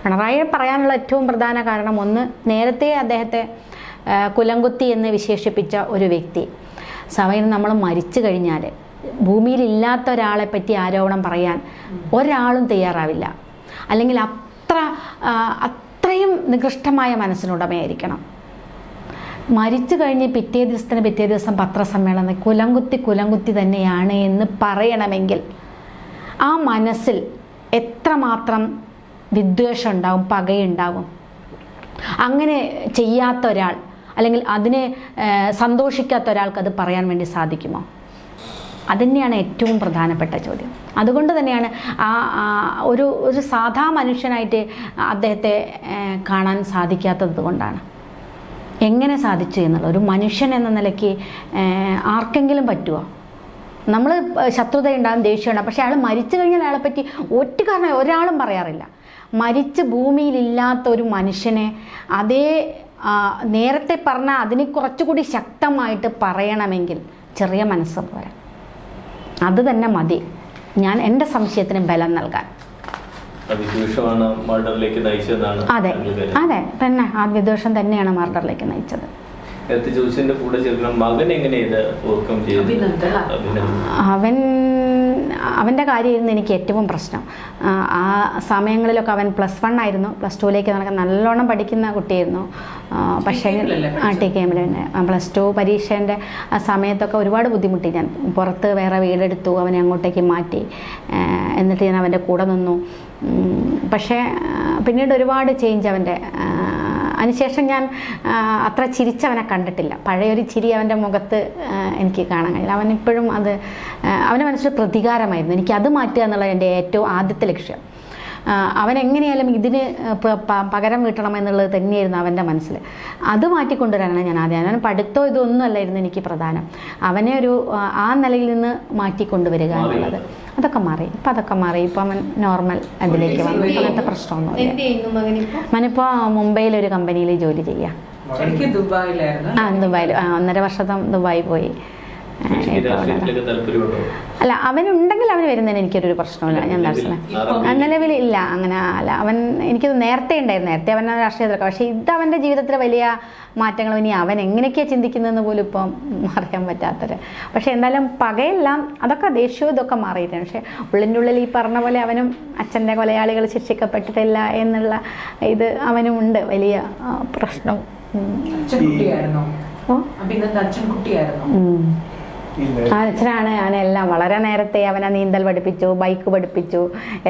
പിണറായി പറയാനുള്ള ഏറ്റവും പ്രധാന കാരണം ഒന്ന്, നേരത്തെ അദ്ദേഹത്തെ കുലംകുത്തി എന്ന് വിശേഷിപ്പിച്ച ഒരു വ്യക്തി സഭയിൽ നമ്മൾ മരിച്ചു കഴിഞ്ഞാൽ ഭൂമിയിലില്ലാത്ത ഒരാളെ പറ്റി ആരോപണം പറയാൻ ഒരാളും തയ്യാറാവില്ല. അല്ലെങ്കിൽ അത്രയും നികൃഷ്ടമായ മനസ്സിനുടമയായിരിക്കണം. മരിച്ചു കഴിഞ്ഞ് പിറ്റേ ദിവസം പത്രസമ്മേളനം കുലംകുത്തി തന്നെയാണ് എന്ന് പറയണമെങ്കിൽ ആ മനസ്സിൽ എത്രമാത്രം വിദ്വേഷം ഉണ്ടാവും, പകയുണ്ടാവും. അങ്ങനെ ചെയ്യാത്ത ഒരാൾ അല്ലെങ്കിൽ അതിനെ സന്തോഷിക്കാത്ത ഒരാൾക്ക് അത് പറയാൻ വേണ്ടി സാധിക്കുമോ? അതുതന്നെയാണ് ഏറ്റവും പ്രധാനപ്പെട്ട ചോദ്യം. അതുകൊണ്ട് തന്നെയാണ് ഒരു സാധാ മനുഷ്യനായിട്ട് അദ്ദേഹത്തെ കാണാൻ സാധിക്കാത്തത് കൊണ്ടാണ്. എങ്ങനെ സാധിച്ചു എന്നുള്ള ഒരു മനുഷ്യൻ എന്ന നിലയ്ക്ക് ആർക്കെങ്കിലും പറ്റുമോ? നമ്മൾ ശത്രുതയുണ്ടാകും, ദേഷ്യമുണ്ടാകും. പക്ഷേ അയാൾ മരിച്ചു കഴിഞ്ഞാൽ അയാളെപ്പറ്റി ഒറ്റ കാരണം ഒരാളും പറയാറില്ല. മരിച്ച് ഭൂമിയിലില്ലാത്ത ഒരു മനുഷ്യനെ അതേ നേരത്തെ പറഞ്ഞ അതിനെ കുറച്ചുകൂടി ശക്തമായിട്ട് പറയണമെങ്കിൽ ചെറിയ മനസ്സ് പോരാ. അത് തന്നെ മതി ഞാൻ എൻ്റെ സംശയത്തിന് ബലം നൽകാൻ. അതെ അതെ തന്നെ ആ വിദ്വേഷം തന്നെയാണ് മർഡറിലേക്ക് നയിച്ചത്. അവൻ്റെ കാര്യമായിരുന്നു എനിക്ക് ഏറ്റവും പ്രശ്നം. ആ സമയങ്ങളിലൊക്കെ അവൻ +1 ആയിരുന്നു. +2ലേക്ക് നടക്കാൻ നല്ലോണം പഠിക്കുന്ന കുട്ടിയായിരുന്നു. പക്ഷേ TKM തന്നെ +2 പരീക്ഷേൻ്റെ ആ സമയത്തൊക്കെ ഒരുപാട് ബുദ്ധിമുട്ടി. ഞാൻ പുറത്ത് വേറെ വീടെടുത്തു, അവനെ അങ്ങോട്ടേക്ക് മാറ്റി, എന്നിട്ട് ഞാൻ അവൻ്റെ കൂടെ നിന്നു. പക്ഷേ പിന്നീട് ഒരുപാട് ചേഞ്ച് അവൻ്റെ. അതിനുശേഷം ഞാൻ അത്ര ചിരിച്ചവനെ കണ്ടിട്ടില്ല. പഴയൊരു ചിരി അവൻ്റെ മുഖത്ത് എനിക്ക് കാണാൻ കഴിയില്ല. അവനിപ്പോഴും അവൻ്റെ മനസ്സിൽ പ്രതികാരമായിരുന്നു. എനിക്കത് മാറ്റുക എന്നുള്ളത് എൻ്റെ ഏറ്റവും ആദ്യത്തെ ലക്ഷ്യം. അവനെങ്ങനെയായാലും ഇതിന് പകരം വീട്ടണം എന്നുള്ളത് തന്നെയായിരുന്നു അവൻ്റെ മനസ്സിൽ. അത് മാറ്റിക്കൊണ്ടുവരാനാണ് ഞാൻ ആദ്യം. അവൻ പഠിത്തോ ഇതൊന്നും അല്ലായിരുന്നു എനിക്ക് പ്രധാനം. അവനെ ആ നിലയിൽ നിന്ന് മാറ്റിക്കൊണ്ടുവരിക എന്നുള്ളത്. അതൊക്കെ മാറി. ഇപ്പം അതൊക്കെ മാറി. ഇപ്പം അവൻ നോർമൽ അതിലേക്ക് വന്നു. അങ്ങനത്തെ പ്രശ്നമൊന്നുമില്ല. അവനിപ്പോൾ മുംബൈയിൽ ഒരു കമ്പനിയിൽ ജോലി ചെയ്യുക. ദുബായിൽ 1.5 വർഷം ദുബായി പോയി. അല്ല, അവനുണ്ടെങ്കിൽ അവന് വരുന്നതിന് എനിക്കൊരു പ്രശ്നമില്ല. ഞാൻ നിലവിൽ ഇല്ല. അങ്ങനെ അല്ല, എനിക്കത് നേരത്തെ ഉണ്ടായിരുന്നു. നേരത്തെ അവൻ രാഷ്ട്രീയത്തിലൊക്കെ. പക്ഷേ ഇത് അവൻ്റെ ജീവിതത്തിൽ വലിയ മാറ്റങ്ങൾ. ഇനി അവൻ എങ്ങനെയൊക്കെയാണ് ചിന്തിക്കുന്നതെന്ന് പോലും ഇപ്പം അറിയാൻ പറ്റാത്തത്. പക്ഷേ എന്തായാലും പകയെല്ലാം അതൊക്കെ ദേഷ്യവും ഇതൊക്കെ മാറിയിട്ടാണ്. പക്ഷേ ഉള്ളിൻ്റെ ഉള്ളിൽ ഈ പറഞ്ഞ പോലെ അവനും അച്ഛൻ്റെ കൊലയാളികൾ ശിക്ഷിക്കപ്പെട്ടിട്ടില്ല എന്നുള്ള ഇത് അവനും ഉണ്ട് വലിയ പ്രശ്നം. അച്ഛനാണ്. ഞാനെല്ലാം വളരെ നേരത്തെ അവനെ നീന്തൽ പഠിപ്പിച്ചു, ബൈക്ക് പഠിപ്പിച്ചു,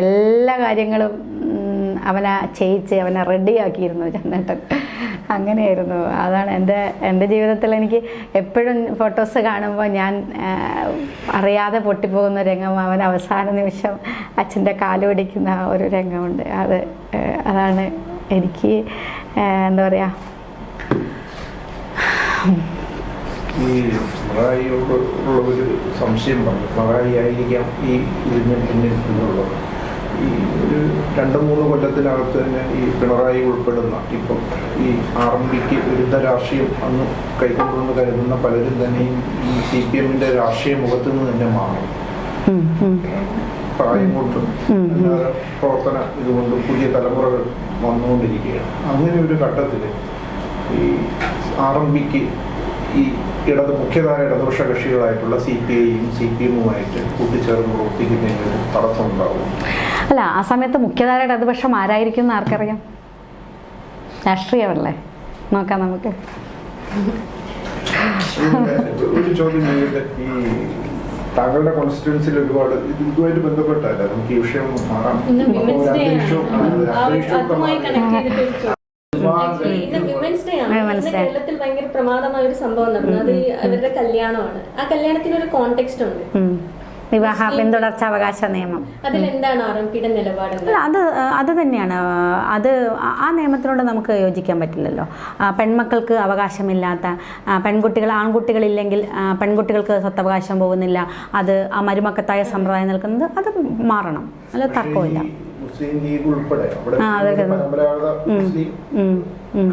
എല്ലാ കാര്യങ്ങളും അവനെ ചെയ്യിച്ച് അവനെ റെഡിയാക്കിയിരുന്നു ചെന്നിട്ടൻ. അങ്ങനെയായിരുന്നു. അതാണ് എൻ്റെ ജീവിതത്തിൽ എനിക്ക് എപ്പോഴും ഫോട്ടോസ് കാണുമ്പോൾ ഞാൻ അറിയാതെ പൊട്ടിപ്പോകുന്ന രംഗം അവൻ അവസാന നിമിഷം അച്ഛൻ്റെ കാല് പിടിക്കുന്ന ഒരു രംഗമുണ്ട്. അതാണ് എനിക്ക് എന്താ പറയുക, ഈ പിണറായിയോട് ഉള്ള ഒരു സംശയം പറഞ്ഞു. പിണറായി ആയിരിക്കാം ഈ ഇതിന് പിന്നിൽ എന്നുള്ളത്. ഈ ഒരു 2-3 കൊല്ലത്തിനകത്ത് തന്നെ ഈ പിണറായി ഉൾപ്പെടുന്ന ഇപ്പം ഈ RMPക്ക് വിരുദ്ധ രാഷ്ട്രീയം അന്ന് കൈക്കൊണ്ടെന്ന് കരുതുന്ന പലരും തന്നെയും ഈ CPMന്റെ രാഷ്ട്രീയ മുഖത്ത് നിന്ന് തന്നെ മാറും. പ്രായം കൊണ്ടും പ്രവർത്തന ഇതുകൊണ്ടും പുതിയ തലമുറകൾ വന്നുകൊണ്ടിരിക്കുകയാണ്. അങ്ങനെ ഒരു ഘട്ടത്തിൽ ഈ RMPക്ക് ഈ മുഖ്യധാര ഇടതുപക്ഷ കക്ഷികളായിട്ടുള്ള CPIയും CPMുമായിട്ട് കൂട്ടിച്ചേർന്ന് പ്രവർത്തിക്കുന്നതിന് ഒരു തടസ്സം ഉണ്ടാവും. അല്ല, ആ സമയത്ത് മുഖ്യധാര ഇടതുപക്ഷം ആരായിരിക്കും എന്ന് ആർക്കറിയാം? രാഷ്ട്രീയമല്ലേ. നോക്കാം നമുക്ക്. ഒരു ചോദ്യം ചെയ്തിട്ട്, ഈ താങ്കളുടെ കോൺസ്റ്റിറ്റ്യുവൻസിൽ ഒരുപാട് ഇതുമായിട്ട് ബന്ധപ്പെട്ടല്ല, നമുക്ക് ഈ വിഷയം മാറാം. കേരളത്തിൽ ഭയങ്കര പ്രമാദമായ ഒരു സംഭവം നടന്നു. അത് അവരുടെ കല്യാണമാണ്. ആ കല്യാണത്തിന് ഒരു കോണ്ടെക്സ്റ്റ് ഉണ്ട്. വിവാഹ പിന്തുടർച്ച അവകാശ നിയമം. അതിലെന്താണ് RMPയുടെ നിലപാട്? അത് തന്നെയാണ്. ആ നിയമത്തിനോട് നമുക്ക് യോജിക്കാൻ പറ്റില്ലല്ലോ. പെൺമക്കൾക്ക് അവകാശമില്ലാത്ത ആൺകുട്ടികളില്ലെങ്കിൽ പെൺകുട്ടികൾക്ക് സ്വത്തവകാശം പോകുന്നില്ല. അത് ആ മരുമക്കത്തായ സമ്പ്രദായം നിൽക്കുന്നത് അത് മാറണം. അല്ല, തർക്കമില്ല. മുസ്ലിം ലീഗ് ഉൾപ്പെടെ അവിടെ പരമ്പരാഗത മുസ്ലിം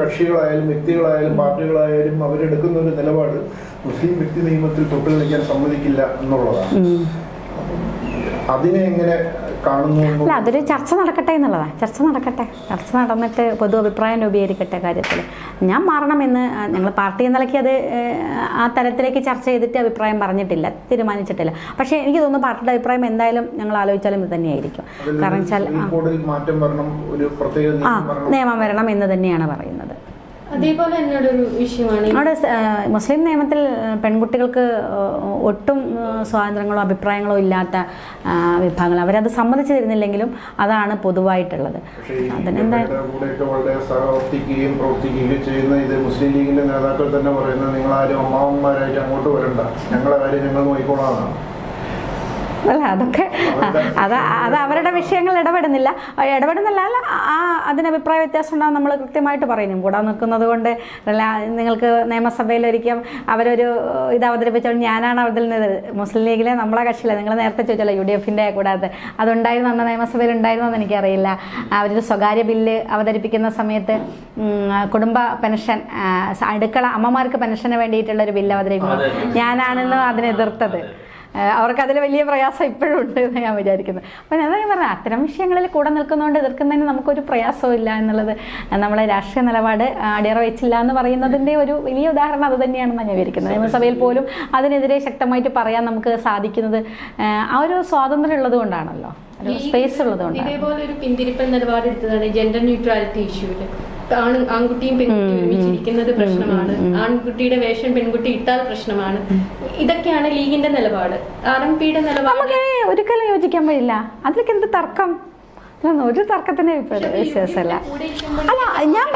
കക്ഷികളായാലും വ്യക്തികളായാലും പാർട്ടികളായാലും അവരെടുക്കുന്ന ഒരു നിലപാട് മുസ്ലിം വ്യക്തി നിയമത്തിൽ തൊട്ട് കളിക്കാൻ സമ്മതിക്കില്ല എന്നുള്ളതാണ്. അതിനെ എങ്ങനെ കാണുന്നു അല്ല, അതൊരു ചർച്ച നടക്കട്ടെ എന്നുള്ളതാണ്. ചർച്ച നടന്നിട്ട് പൊതു അഭിപ്രായം രൂപീകരിക്കട്ടെ കാര്യത്തിൽ. ഞാൻ മാറണമെന്ന് ഞങ്ങൾ പാർട്ടി എന്ന നിലയ്ക്ക് അത് ആ തരത്തിലേക്ക് ചർച്ച ചെയ്തിട്ട് അഭിപ്രായം പറഞ്ഞിട്ടില്ല, തീരുമാനിച്ചിട്ടില്ല. പക്ഷേ എനിക്ക് തോന്നുന്നു പാർട്ടിയുടെ അഭിപ്രായം എന്തായാലും ഞങ്ങൾ ആലോചിച്ചാലും ഇത് തന്നെയായിരിക്കും. കാരണം വെച്ചാൽ നിയമം വരണം എന്ന് തന്നെയാണ് പറയുന്നത്. അതേപോലെ എന്നോടൊരു വിഷയമാണ് അവിടെ മുസ്ലിം നിയമത്തിൽ പെൺകുട്ടികൾക്ക് ഒട്ടും സ്വാതന്ത്ര്യങ്ങളോ അഭിപ്രായങ്ങളോ ഇല്ലാത്ത വിഭാഗങ്ങൾ അവരത് സമ്മതിച്ചു തരുന്നില്ലെങ്കിലും അതാണ് പൊതുവായിട്ടുള്ളത്. അതിനെന്താ പ്രവർത്തിക്കുകയും ചെയ്യുന്ന ഇത് മുസ്ലിം ലീഗിന്റെ നേതാക്കൾ തന്നെ പറയുന്നത് നിങ്ങൾ ആരും അമ്മാവന്മാരായിട്ട് അങ്ങോട്ട് വരണ്ട, ഞങ്ങളെ കാര്യം ഞങ്ങൾ നോക്കിക്കോളാം. അല്ല, അതൊക്കെ അത് അവരുടെ വിഷയങ്ങൾ ഇടപെടുന്നില്ല. അല്ല, അതിന് അഭിപ്രായ വ്യത്യാസം ഉണ്ടാകും. നമ്മൾ കൃത്യമായിട്ട് പറയുന്നു. കൂടെ നിൽക്കുന്നത് കൊണ്ട് നിങ്ങൾക്ക് നിയമസഭയിൽ ഒരിക്കലും അവരൊരു ഇത് അവതരിപ്പിച്ചോണ്ട് ഞാനാണ് അവതരിക്കുന്നത്. മുസ്ലിം ലീഗിലെ നമ്മളെ കക്ഷിയില്ല. നിങ്ങൾ നേരത്തെ ചോദിച്ചല്ലോ UDF-ന്റെ കൂടാതെ അതുണ്ടായിരുന്നു, അന്ന് നിയമസഭയിൽ ഉണ്ടായിരുന്നോ എന്ന് എനിക്കറിയില്ല. അവരൊരു സ്വകാര്യ ബില്ല് അവതരിപ്പിക്കുന്ന സമയത്ത് കുടുംബ പെൻഷൻ, അടുക്കള അമ്മമാർക്ക് പെൻഷന് വേണ്ടിയിട്ടുള്ളൊരു ബില്ല് അവതരിപ്പിക്കുന്നത് ഞാനാണെന്ന് അതിനെ എതിർത്തത്. അവർക്കതിൽ വലിയ പ്രയാസം ഇപ്പോഴും ഉണ്ട് എന്ന് ഞാൻ വിചാരിക്കുന്നത്. അപ്പം ഞാൻ പറഞ്ഞത് അത്തരം വിഷയങ്ങളിൽ കൂടെ നിൽക്കുന്നതുകൊണ്ട് എതിർക്കുന്നതിന് നമുക്കൊരു പ്രയാസവും ഇല്ല എന്നുള്ളത് നമ്മളെ രാഷ്ട്രീയ നിലപാട് അടിയറ വെച്ചില്ല എന്ന് പറയുന്നതിൻ്റെ ഒരു വലിയ ഉദാഹരണം അത് തന്നെയാണെന്നാണ് ഞാൻ വിചാരിക്കുന്നത്. നിയമസഭയിൽ പോലും അതിനെതിരെ ശക്തമായിട്ട് പറയാൻ നമുക്ക് സാധിക്കുന്നത് ആ ഒരു സ്വാതന്ത്ര്യം ഉള്ളത് കൊണ്ടാണല്ലോ, സ്പേസ് ഉള്ളത് കൊണ്ടാണ്. ഇതേപോലെ ഒരു പിന്തിരിപ്പൻ നിലപാടെടുത്തതാണ് ജെൻഡർ ന്യൂട്രാലിറ്റി ഇഷ്യൂല്. ആൺകുട്ടിയും പെൺകുട്ടിയും ഒരുമിച്ചിരിക്കുന്നത് പ്രശ്നമാണ്, ആൺകുട്ടിയുടെ വേഷം പെൺകുട്ടി ഇട്ടാൽ പ്രശ്നമാണ്. ഇതൊക്കെയാണ് ലീഗിന്റെ നിലപാട്. RMPയുടെ നിലപാട് നമുക്ക് ഒരിക്കലും യോജിക്കാൻ കഴിയില്ല. അതിലേക്ക് എന്ത് തർക്കം? ഒരു തർക്കത്തിന് വിശ്വാസമല്ല. അല്ല, ഞാൻ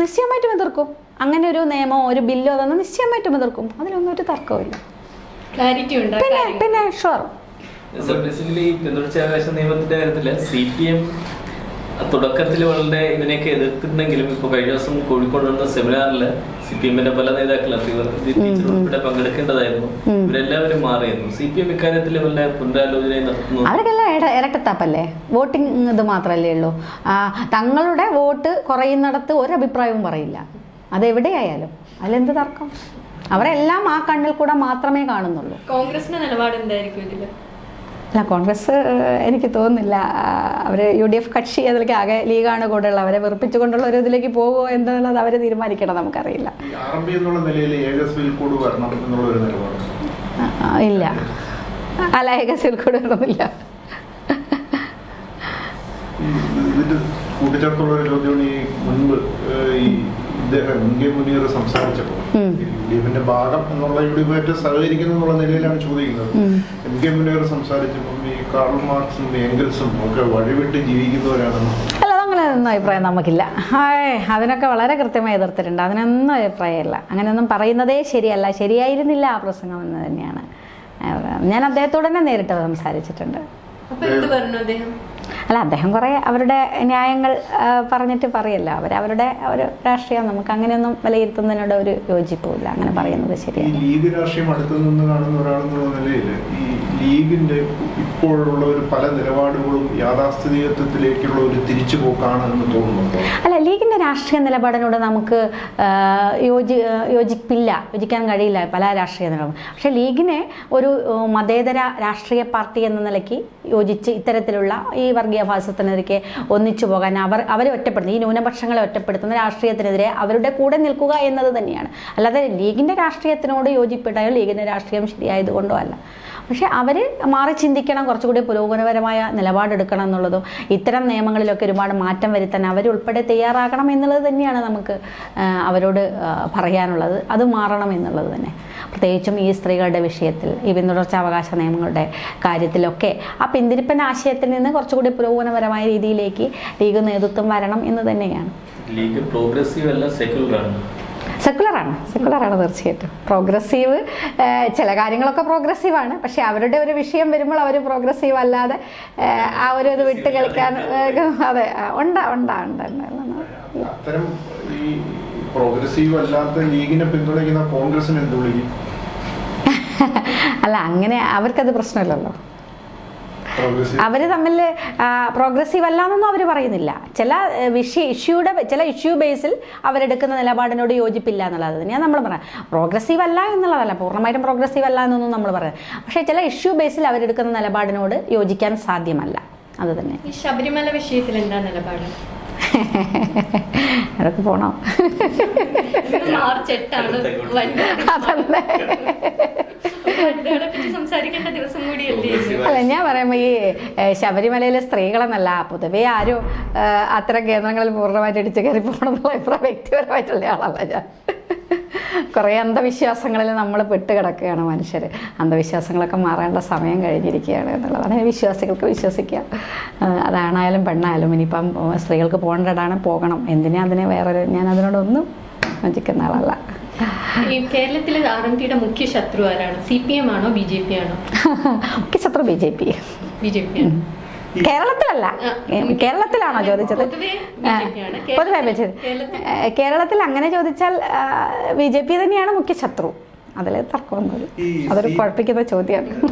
നിശ്ചയമായിട്ടും എതിർക്കും. അങ്ങനെ ഒരു നിയമോ ഒരു ബില്ലോ അതൊന്നും നിശ്ചയമായിട്ടും എതിർക്കും. അതിലൊന്നും ഒരു തർക്കമില്ല. ക്ലാരിറ്റി ഉണ്ട്. പിന്നെ ഷുവർ. പിന്തുടർച്ചാവകാശ നിയമത്തിന്റെ കാര്യത്തില് CPM തുടക്കത്തിൽ വളരെ ഇതിനെയൊക്കെ എതിർത്തിട്ടുണ്ടെങ്കിലും ഇപ്പൊ കഴിഞ്ഞ ദിവസം കോഴിക്കോട് നടന്ന സെമിനാറില് CPM-ന്റെ പല നേതാക്കളും ടീച്ചർ ഉൾപ്പെടെ പങ്കെടുക്കേണ്ടതായിരുന്നു. ഇവരെല്ലാവരും മാറിയിരുന്നു. CPM ഇക്കാര്യത്തിൽ വല്ല പുനരാലോചന നടത്തുന്നു. അവർക്കെല്ലാം ഇരട്ടത്താപ്പല്ലേ? വോട്ടിംഗ് ഇത് മാത്രമല്ലേ ഉള്ളൂ. തങ്ങളുടെ വോട്ട് കുറയുന്നിടത്ത് ഒരഭിപ്രായവും പറയില്ല. അതെവിടെയായാലും അതിലെന്ത് തർക്കം? അവരെല്ലാം ആ കണ്ണിൽ കൂടെ മാത്രമേ കാണുന്നുള്ളൂ. കോൺഗ്രസിന്റെ നിലപാട് എന്തായിരിക്കും ഇതില്? അല്ല, കോൺഗ്രസ് എനിക്ക് തോന്നുന്നില്ല അവർ UDF കക്ഷി അതിലേക്ക് ആകെ ലീഗാണ് കൂടെയുള്ള അവരെ വെറുപ്പിച്ചുകൊണ്ടുള്ള ഒരു ഇതിലേക്ക് പോകുമോ എന്നുള്ളത് അവർ തീരുമാനിക്കണം. നമുക്കറിയില്ല. ഇല്ല, അല്ല, ഏക സിവിൽ കോഡ് വരണമെന്നില്ല. കൂട്ടിച്ചേർത്തുള്ള ഒരു ചോദ്യമാണ് ഈ മുൻപ് ഈ ഇദ്ദേഹം MK മുനീർ സംസാരിച്ചപ്പോൾ UDF-ന്റെ ഭാഗം എന്നുള്ള UDF-ആയിട്ട് സഹകരിക്കുന്നു എന്നുള്ള നിലയിലാണ് ചോദിക്കുന്നത്. MK മുനീർ സംസാരിച്ചപ്പോൾ ഈ കാർൾ മാർക്സും എംഗൽസും ഒക്കെ വഴിവിട്ട് ജീവിക്കുന്നവരാണെന്ന്. അല്ല, അങ്ങനെയൊന്നും അഭിപ്രായം നമുക്കില്ല. അതിനൊക്കെ വളരെ കൃത്യമായി എതിർത്തിട്ടുണ്ട്. അതിനൊന്നും അഭിപ്രായമില്ല. അങ്ങനെയൊന്നും പറയുന്നതേ ശരിയല്ല, ശരിയായിരുന്നില്ല ആ പ്രസംഗം എന്ന് തന്നെയാണ്. ഞാൻ അദ്ദേഹത്തോട് തന്നെ നേരിട്ട് സംസാരിച്ചിട്ടുണ്ട്. അല്ല, അദ്ദേഹം കുറേ അവരുടെ ന്യായങ്ങൾ പറഞ്ഞിട്ട് പറയല്ല. അവരുടെ ഒരു രാഷ്ട്രീയം നമുക്ക് അങ്ങനെയൊന്നും വിലയിരുത്തുന്നതിനോട് ഒരു യോജിപ്പില്ല. അങ്ങനെ പറയുന്നത് ശരിയാണ്. ലീഗ് രാഷ്ട്രീയം അടുത്തു നിന്ന് കാണുന്ന ഒരാളെന്നുള്ള നിലയിൽ ഈ ലീഗിന്റെ ഇപ്പോഴുള്ള ഒരു പല നിലപാടുകളും യാഥാസ്ഥിതികത്വത്തിലേക്കുള്ള ഒരു തിരിച്ചുപോക്കാണ് എന്ന് തോന്നുന്നുണ്ടോ? അല്ല, ലീഗിന്റെ രാഷ്ട്രീയ നിലപാടിനോട് നമുക്ക് യോജിക്കാൻ കഴിയില്ല പല രാഷ്ട്രീയ നിലപാടും. പക്ഷെ ലീഗിനെ ഒരു മതേതര രാഷ്ട്രീയ പാർട്ടി എന്ന നിലയ്ക്ക് യോജിച്ച് ഇത്തരത്തിലുള്ള ഈ വർഗീയ ഫാസിസത്തിനെതിരെ ഒന്നിച്ചു പോകാൻ അവരെ ഒറ്റപ്പെടുത്തുന്ന ഈ ന്യൂനപക്ഷങ്ങളെ ഒറ്റപ്പെടുത്തുന്ന രാഷ്ട്രീയത്തിനെതിരെ അവരുടെ കൂടെ നിൽക്കുക എന്നത് തന്നെയാണ്. അല്ലാതെ ലീഗിന്റെ രാഷ്ട്രീയത്തിനോട് യോജിപ്പെട്ടായോ ലീഗിന്റെ രാഷ്ട്രീയം ശരിയായതുകൊണ്ടോ അല്ല. പക്ഷെ അവർ മാറി ചിന്തിക്കണം, കുറച്ചുകൂടി പുരോഗമനപരമായ നിലപാടെടുക്കണം എന്നുള്ളതും ഇത്തരം നിയമങ്ങളിലൊക്കെ ഒരുപാട് മാറ്റം വരുത്താൻ അവരുൾപ്പെടെ തയ്യാറാകണം എന്നുള്ളത് തന്നെയാണ് നമുക്ക് അവരോട് പറയാനുള്ളത്. അത് മാറണം എന്നുള്ളത് തന്നെ. പ്രത്യേകിച്ചും ഈ സ്ത്രീകളുടെ വിഷയത്തിൽ, ഈ പിന്തുടർച്ചാവകാശ നിയമങ്ങളുടെ കാര്യത്തിലൊക്കെ ആ പിന്തിരിപ്പൻ ആശയത്തിൽ നിന്ന് കുറച്ചുകൂടി പുരോഗമനപരമായ രീതിയിലേക്ക് ലീഗ് നേതൃത്വം വരണം എന്ന് തന്നെയാണ്. ലീഗ് പ്രോഗ്രസീവ് അല്ല, സെക്കുലറാണ് തീർച്ചയായിട്ടും. പ്രോഗ്രസീവ് ചില കാര്യങ്ങളൊക്കെ പ്രോഗ്രസീവാണ്. പക്ഷെ അവരുടെ ഒരു വിഷയം വരുമ്പോൾ അവർ പ്രോഗ്രസീവ് അല്ലാതെ ആ ഒരു ഇത് വിട്ട് കളിക്കാൻ അതെ അത്തരം ഈ പ്രോഗ്രസീവ് അല്ലാത്ത ലീഗിനെ പിന്തുണയ്ക്കുന്ന കോൺഗ്രസിനെ എന്ത് വിളിക്കും? അല്ല, അങ്ങനെ അവർക്കത് പ്രശ്നമില്ലല്ലോ. അവർ തമ്മിൽ പ്രോഗ്രസീവ് അല്ല എന്നൊന്നും അവർ പറയുന്നില്ല. ചില ഇഷ്യൂ ബേസിൽ അവരെടുക്കുന്ന നിലപാടിനോട് യോജിപ്പില്ല എന്നുള്ളത് തന്നെയാണ് നമ്മൾ പറയാം. പ്രോഗ്രസീവ് അല്ല എന്നുള്ളതല്ല, പൂർണ്ണമായിട്ടും പ്രോഗ്രസീവ് അല്ല എന്നൊന്നും നമ്മൾ പറയാം. പക്ഷേ ചില ഇഷ്യൂ ബേസിൽ അവരെടുക്കുന്ന നിലപാടിനോട് യോജിക്കാൻ സാധ്യമല്ല. അത് തന്നെ. ഈ ശബരിമല വിഷയത്തിൽ എന്താ നിലപാട്? അതൊക്കെ പോണോ? മാർച്ച് 8 സംസാരിക്കേണ്ട ദിവസം കൂടിയല്ലേ? അല്ല, ഞാൻ പറയുമ്പോൾ ഈ ശബരിമലയിലെ സ്ത്രീകളെന്നല്ല, പൊതുവെ ആരും അത്തരം കേന്ദ്രങ്ങളിൽ പൂർണ്ണമായിട്ട് ഇടിച്ചു കയറി പോകണമെന്നുള്ള അഭിപ്രായം വ്യക്തിപരമായിട്ടുള്ള ആളല്ല ഞാൻ. കുറേ അന്ധവിശ്വാസങ്ങളിൽ നമ്മൾ പെട്ടുകിടക്കുകയാണ് മനുഷ്യർ. അന്ധവിശ്വാസങ്ങളൊക്കെ മാറേണ്ട സമയം കഴിഞ്ഞിരിക്കുകയാണ് എന്നുള്ളതാണ്. വിശ്വാസികൾക്ക് വിശ്വസിക്കാം, അതാണായാലും പെണ്ണായാലും. ഇനിയിപ്പം സ്ത്രീകൾക്ക് പോകേണ്ടതാണ്, പോകണം. എന്തിനാ അതിനെ ഞാൻ അതിനോടൊന്നും വഞ്ചിക്കുന്ന ആളല്ല. ഈ കേരളത്തിലെ RMTയുടെ മുഖ്യ ശത്രു ആരാണ്? CPM ആണോ BJP ആണോ? മുഖ്യ ശത്രു BJP. BJP. കേരളത്തിലല്ല, കേരളത്തിലാണോ ചോദിച്ചത്? പൊതുവെ കേരളത്തിൽ അങ്ങനെ ചോദിച്ചാൽ BJP തന്നെയാണ് മുഖ്യ ശത്രു. അതിൽ തർക്കമൊന്നുമില്ല. അതൊരു കുഴപ്പിക്കുന്ന ചോദ്യമാണ്.